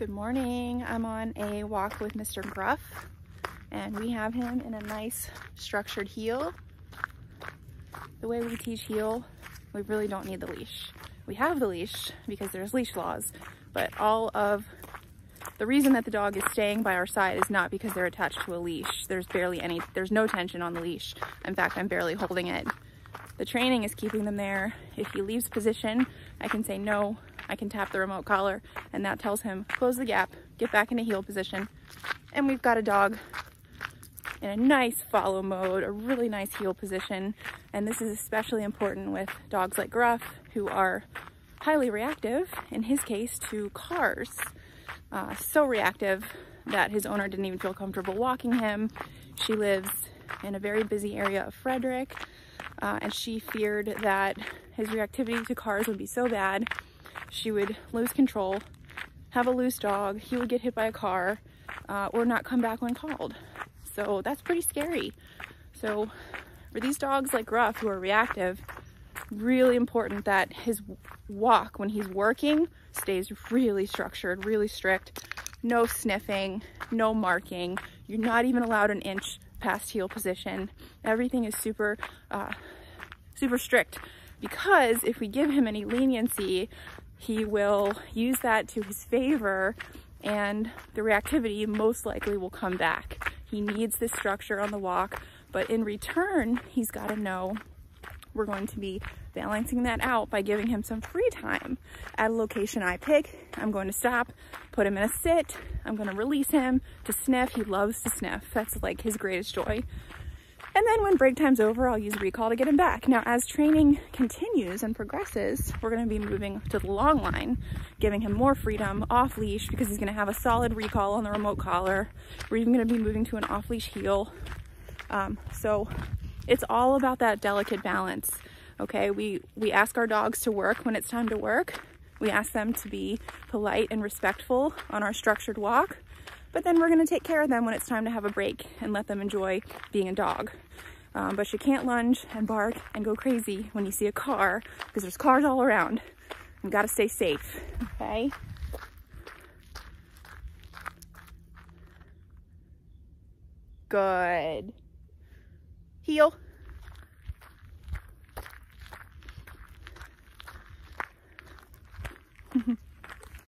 Good morning. I'm on a walk with Mr. Gruff, and we have him in a nice structured heel. The way we teach heel, we really don't need the leash. We have the leash because there's leash laws, but all of the reason that the dog is staying by our side is not because they're attached to a leash. There's no tension on the leash. In fact, I'm barely holding it. The training is keeping them there. If he leaves position, I can say no. I can tap the remote collar, and that tells him, close the gap, get back into heel position. And we've got a dog in a nice follow mode, a really nice heel position. And this is especially important with dogs like Gruff, who are highly reactive, in his case, to cars. So reactive that his owner didn't even feel comfortable walking him. She lives in a very busy area of Frederick, and she feared that his reactivity to cars would be so bad, she would lose control, have a loose dog, he would get hit by a car, or not come back when called. So that's pretty scary. So for these dogs like Gruff who are reactive, really important that his walk when he's working stays really structured, really strict. No sniffing, no marking. You're not even allowed an inch past heel position. Everything is super strict, because if we give him any leniency, he will use that to his favor, and the reactivity most likely will come back. He needs this structure on the walk, but in return, he's got to know we're going to be balancing that out by giving him some free time. At a location I pick, I'm going to stop, put him in a sit, I'm going to release him to sniff. He loves to sniff. That's like his greatest joy. And then when break time's over, I'll use recall to get him back. Now, as training continues and progresses, we're going to be moving to the long line, giving him more freedom off leash, because he's going to have a solid recall on the remote collar. We're even going to be moving to an off leash heel. So it's all about that delicate balance. Okay, we ask our dogs to work when it's time to work. We ask them to be polite and respectful on our structured walk. But then we're going to take care of them when it's time to have a break and let them enjoy being a dog. But you can't lunge and bark and go crazy when you see a car, because there's cars all around. You've got to stay safe, okay? Good. Heel.